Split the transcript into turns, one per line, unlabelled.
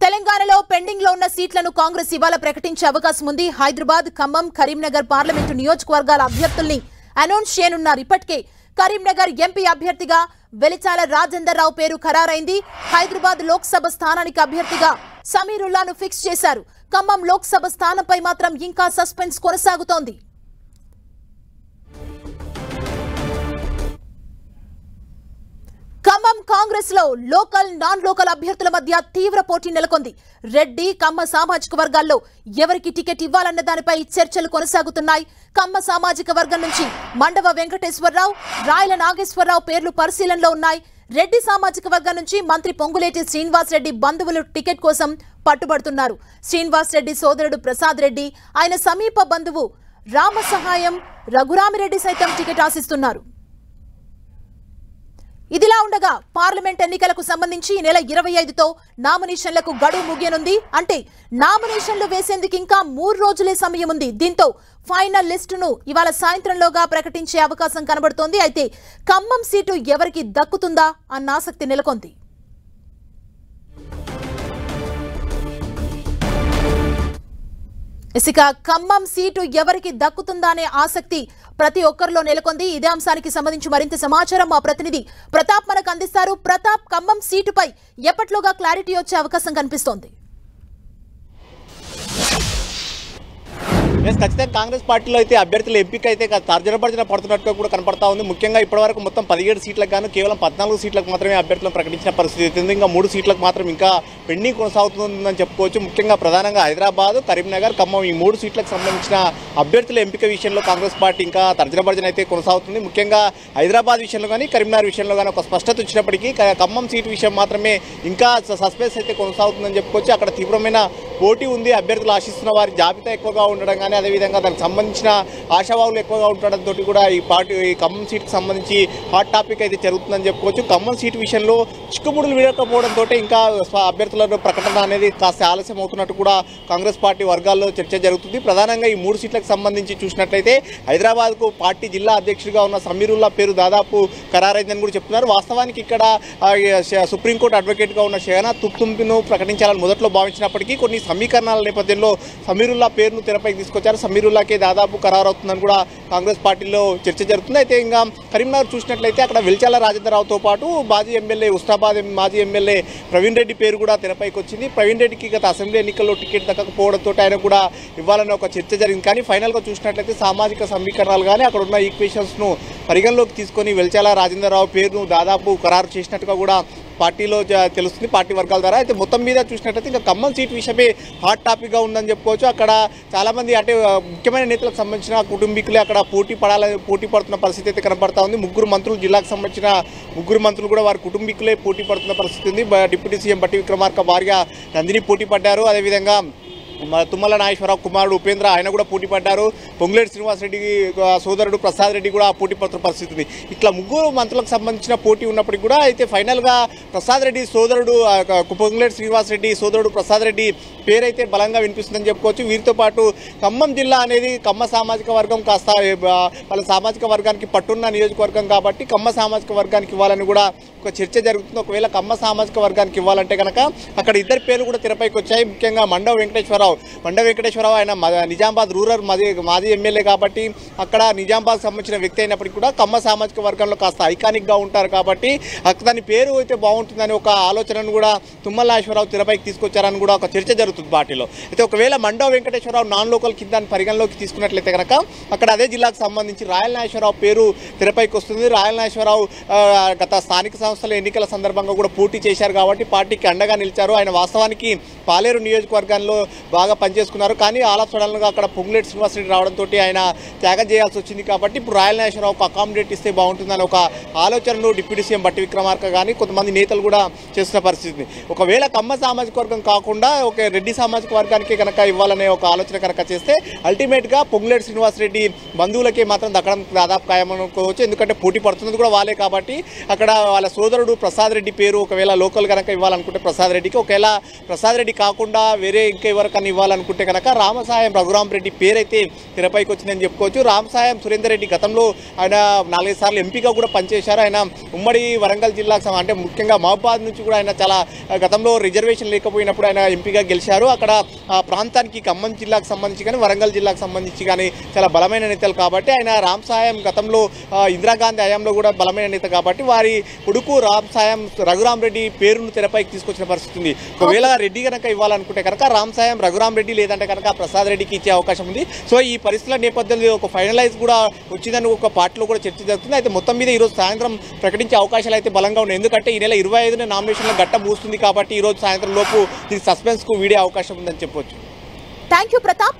తెలంగాణలో పెండింగ్ లో ఉన్న సీట్లను కాంగ్రెస్ ఇవాళ ప్రకటించే అవకాశం ఉంది. హైదరాబాద్, ఖమ్మం, కరీంనగర్ పార్లమెంటు నియోజకవర్గాల అభ్యర్థుల్ని అనౌన్స్ చేయనున్నారు. ఇప్పటికే కరీంనగర్ ఎంపీ అభ్యర్థిగా వెలిచాల రాజేందర్ రావు పేరు ఖరారైంది. హైదరాబాద్ లోక్సభ స్థానానికి అభ్యర్థిగా సమీరుల్లాను ఫిక్స్ చేశారు. ఖమ్మం లోక్సభ స్థానంపై మాత్రం ఇంకా సస్పెన్స్ కొనసాగుతోంది. ఖమ్మం కాంగ్రెస్ లో లోకల్, నాన్ లోకల్ అభ్యర్థుల మధ్య తీవ్ర పోటీ నెలకొంది. రెడ్డి, కమ్మ సామాజిక వర్గాల్లో ఎవరికి టికెట్ ఇవ్వాలన్న దానిపై చర్చలు కొనసాగుతున్నాయి. కమ్మ సామాజిక వర్గం నుంచి మండవ వెంకటేశ్వరరావు, రాయల నాగేశ్వరరావు పేర్లు పరిశీలనలో ఉన్నాయి. రెడ్డి సామాజిక వర్గం నుంచి మంత్రి పొంగులేటి శ్రీనివాస్ రెడ్డి బంధువులు టికెట్ కోసం పట్టుబడుతున్నారు. శ్రీనివాస్ రెడ్డి సోదరుడు ప్రసాద్ రెడ్డి, ఆయన సమీప బంధువు రామసహాయం రఘురామిరెడ్డి సైతం టికెట్ ఆశిస్తున్నారు. ఇదిలా ఉండగా పార్లమెంట్ ఎన్నికలకు సంబంధించి ఈ నెల 25తో నామినేషన్లకు గడువు ముగియనుంది. అంటే నామినేషన్లు వేసేందుకు ఇంకా 3 రోజులే సమయం ఉంది. దీంతో ఫైనల్ లిస్టును ఇవాళ సాయంత్రంలోగా ప్రకటించే అవకాశం కనబడుతోంది. అయితే ఖమ్మం సీటు ఎవరికి దక్కుతుందా అన్న ఆసక్తి నెలకొంది. ఇక ఖమ్మం సీటు ఎవరికి దక్కుతుందా అనే ఆసక్తి ప్రతి ఒక్కరిలో నెలకొంది. ఇదే అంశానికి సంబంధించి మరింత సమాచారం మా ప్రతినిధి ప్రతాప్ మనకు అందిస్తారు. ప్రతాప్, ఖమ్మం సీటుపై ఎప్పట్లోగా క్లారిటీ వచ్చే అవకాశం కనిపిస్తోంది?
ఖచ్చితంగా కాంగ్రెస్ పార్టీలో అయితే అభ్యర్థుల ఎంపిక అయితే తర్జనభర్జన పడుతున్నట్టుగా కూడా కనపడతా ఉంది. ముఖ్యంగా ఇప్పటివరకు మొత్తం 17 సీట్లకు గాను కేవలం 14 సీట్లకు మాత్రమే అభ్యర్థులను ప్రకటించిన పరిస్థితి ఉంది. ఇంకా 3 సీట్లకు మాత్రం ఇంకా పెండింగ్ కొనసాగుతుందని చెప్పుకోవచ్చు. ముఖ్యంగా ప్రధానంగా హైదరాబాద్, కరీంనగర్, ఖమ్మం ఈ 3 సీట్లకు సంబంధించిన అభ్యర్థుల ఎంపిక విషయంలో కాంగ్రెస్ పార్టీ ఇంకా తర్జనభర్జన అయితే కొనసాగుతుంది. ముఖ్యంగా హైదరాబాద్ విషయంలో కానీ కరీంనగర్ విషయంలో కానీ ఒక స్పష్టత వచ్చినప్పటికీ ఖమ్మం సీటు విషయం మాత్రమే ఇంకా సస్పెన్స్ అయితే కొనసాగుతుందని చెప్పుకోవచ్చు. అక్కడ తీవ్రమైన పోటీ ఉంది. అభ్యర్థులు ఆశిస్తున్న వారి జాబితా ఎక్కువగా ఉండడం కానీ, అదేవిధంగా దానికి సంబంధించిన ఆశావాహులు ఎక్కువగా ఉండడంతో కూడా ఈ ఖమ్మం సీటుకు సంబంధించి హాట్ టాపిక్ అయితే జరుగుతుందని చెప్పుకోవచ్చు. ఖమ్మం సీటు విషయంలో చిక్కుముడులు వీడకపోవడంతో ఇంకా అభ్యర్థుల ప్రకటన అనేది కాస్త ఆలస్యం అవుతున్నట్టు కూడా కాంగ్రెస్ పార్టీ వర్గాల్లో చర్చ జరుగుతుంది. ప్రధానంగా ఈ 3 సీట్లకు సంబంధించి చూసినట్లయితే హైదరాబాద్కు పార్టీ జిల్లా అధ్యక్షుడిగా ఉన్న సమీరుల్లా పేరు దాదాపు ఖరారైందని కూడా చెప్తున్నారు. వాస్తవానికి ఇక్కడ సుప్రీంకోర్టు అడ్వకేట్గా ఉన్న షేనా తుప్తుంపిను ప్రకటించాలని మొదట్లో భావించినప్పటికీ కొన్ని సమీకరణాల నేపథ్యంలో సమీరుల్లా పేరును తెరపైకి తీసుకొచ్చారు. సమీరుల్లాకే దాదాపు ఖరారవుతుందని కూడా కాంగ్రెస్ పార్టీలో చర్చ జరుగుతుంది. అయితే ఇంకా కరీంనగర్ చూసినట్లయితే అక్కడ వెలిచాల రాజేందర్ రావుతో పాటు మాజీ ఎమ్మెల్యే ఉస్నాబాద్ మాజీ ఎమ్మెల్యే ప్రవీణ్ రెడ్డి పేరు కూడా తెరపైకి వచ్చింది. ప్రవీణ్ రెడ్డికి గత అసెంబ్లీ ఎన్నికల్లో టికెట్ దక్కకపోవడంతో ఆయన కూడా ఇవ్వాలని ఒక చర్చ జరిగింది. కానీ ఫైనల్గా చూసినట్లయితే సామాజిక సమీకరణాలు కానీ అక్కడ ఉన్న ఈక్వేషన్స్ను పరిగణలోకి తీసుకొని వెలిచాల రాజేందర్ రావు పేరును దాదాపు ఖరారు చేసినట్టుగా కూడా పార్టీలో తెలుస్తుంది, పార్టీ వర్గాల ద్వారా. అయితే మొత్తం మీద చూసినట్లయితే ఇంకా ఖమ్మం సీట్ విషయమే హాట్ టాపిక్గా ఉందని చెప్పుకోవచ్చు. అక్కడ చాలామంది అంటే ముఖ్యమైన నేతలకు సంబంధించిన కుటుంబీకులే అక్కడ పోటీ పడుతున్న పరిస్థితి అయితే కనబడతా ఉంది. 3 మంత్రులు, జిల్లాకు సంబంధించిన 3 మంత్రులు కూడా వారి కుటుంబీకులే పోటీ పడుతున్న పరిస్థితి ఉంది. డిప్యూటీ సీఎం బట్టి విక్రమార్క భార్య నందిని పోటీ పడ్డారు. అదేవిధంగా తుమ్మల నాగేశ్వరరావు కుమారుడు ఉపేంద్ర ఆయన కూడా పోటీ పడ్డారు. పొంగులేటి శ్రీనివాస్ రెడ్డి సోదరుడు ప్రసాద్ రెడ్డి కూడా పోటీ పడుతున్న పరిస్థితి ఉంది. ఇట్లా 3 మంత్రులకు సంబంధించిన పోటీ ఉన్నప్పటికీ కూడా అయితే ఫైనల్గా ప్రసాద్ రెడ్డి సోదరుడు పొంగులేటి శ్రీనివాస్ రెడ్డి సోదరుడు ప్రసాద్ రెడ్డి పేరైతే బలంగా వినిపిస్తుందని చెప్పుకోవచ్చు. వీరితో పాటు ఖమ్మం జిల్లా అనేది కమ్మ సామాజిక వర్గం కాస్త వాళ్ళ సామాజిక వర్గానికి పట్టున్న నియోజకవర్గం కాబట్టి కమ్మ సామాజిక వర్గానికి ఇవ్వాలని కూడా ఒక చర్చ జరుగుతుంది. ఒకవేళ కమ్మ సామాజిక వర్గానికి ఇవ్వాలంటే కనుక అక్కడ 2 పేర్లు కూడా తెరపైకి వచ్చాయి. ముఖ్యంగా మండవ వెంకటేశ్వరరావు ఆయన నిజామాబాద్ రూరల్ మాజీ ఎమ్మెల్యే కాబట్టి అక్కడ నిజామాబాద్ సంబంధించిన వ్యక్తి అయినప్పటికీ కూడా కమ్మ సామాజిక వర్గంలో కాస్త ఐకానిక్గా ఉంటారు కాబట్టి దాని పేరు అయితే బాగుంటుందని ఒక ఆలోచనను కూడా తుమ్మల నాగేశ్వరరావు తెరపైకి తీసుకొచ్చారని కూడా ఒక చర్చ జరుగుతుంది పార్టీలో. అయితే ఒకవేళ మండవ వెంకటేశ్వరరావు నాన్ లోకల్ కింద పరిగణలోకి తీసుకున్నట్లయితే కనుక అక్కడ అదే జిల్లాకు సంబంధించి రాయల నాగేశ్వరరావు పేరు తెరపైకి వస్తుంది. రాయల నాగేశ్వరరావు గత స్థానిక సంస్థల ఎన్నికల సందర్భంగా కూడా పోటీ చేశారు కాబట్టి పార్టీకి అండగా నిలిచారు. ఆయన వాస్తవానికి పాలేరు నియోజకవర్గంలో బాగా పనిచేసుకున్నారు. కానీ ఆలస్యంగా అక్కడ పొంగులేటి శ్రీనివాస్ రెడ్డి రావడంతో ఆయన త్యాగం చేయాల్సి వచ్చింది. కాబట్టి ఇప్పుడు రాయల నాగేశ్వరరావుకు అకామిడేట్ ఇస్తే బాగుంటుందని ఒక ఆలోచనను డిప్యూటీ సీఎం బట్టి విక్రమార్క కానీ కొంతమంది నేతలు కూడా చేస్తున్న పరిస్థితి. ఒకవేళ కమ్మ సామాజిక వర్గం కాకుండా ఒక రెడ్డి సామాజిక వర్గానికి కనుక ఇవ్వాలనే ఒక ఆలోచన కనుక చేస్తే అల్టిమేట్గా పొంగులేటి శ్రీనివాస్ రెడ్డి బంధువులకే మాత్రం దక్కడం దాదాపు ఖాయమనుకోవచ్చు. ఎందుకంటే పోటీ పడుతున్నది కూడా వాళ్ళే కాబట్టి అక్కడ వాళ్ళ సోదరుడు ప్రసాద్ రెడ్డి పేరు ఒకవేళ లోకల్ కనుక ఇవ్వాలనుకుంటే ప్రసాద్ రెడ్డికి, ఒకవేళ ప్రసాద్ రెడ్డి కాకుండా వేరే ఇంకా ఎవరికన్నా టికెట్ని ఇవ్వాలనుకుంటే కనుక రామసాయం రఘురామరెడ్డి పేరైతే తెరపైకి వచ్చిందని చెప్పుకోవచ్చు. రామసాయం సురేందర్ రెడ్డి గతంలో ఆయన 4 సార్లు ఎంపీగా కూడా పనిచేశారు. ఆయన ఉమ్మడి వరంగల్ జిల్లాకు అంటే ముఖ్యంగా మహబాద్ నుంచి కూడా ఆయన చాలా గతంలో రిజర్వేషన్ లేకపోయినప్పుడు ఆయన ఎంపీగా గెలిచారు. అక్కడ ఆ ప్రాంతానికి ఖమ్మం జిల్లాకు సంబంధించి కానీ వరంగల్ జిల్లాకు సంబంధించి కానీ చాలా బలమైన నేతలు కాబట్టి ఆయన రామసాయం గతంలో ఇందిరాగాంధీ హయాంలో కూడా బలమైన నేత కాబట్టి వారి కొడుకు రామసాయం రఘురామరెడ్డి పేరును తెరపైకి తీసుకొచ్చిన పరిస్థితి ఉంది. ఒకవేళ రెడ్డి కనుక ఇవ్వాలనుకుంటే కనుక రామసాయం రఘురామరెడ్డి లేదంటే కనుక ప్రసాద్ రెడ్డికి ఇచ్చే అవకాశం ఉంది. సో ఈ పరిస్థితుల నేపథ్యంలో ఒక ఫైనలైజ్ కూడా వచ్చిందని ఒక పార్టీలో కూడా చర్చ జరుగుతుంది. అయితే మొత్తం మీద ఈరోజు సాయంత్రం ప్రకటించే అవకాశాలు అయితే బలంగా ఉన్నాయి. ఎందుకంటే ఈ నెల 25న నామినేషన్ల ఘట్ట మూస్తుంది కాబట్టి ఈరోజు సాయంత్రం లోపు దీనికి సస్పెన్స్కు వీడే అవకాశం ఉందని చెప్పొచ్చు.
Thank you Pratap.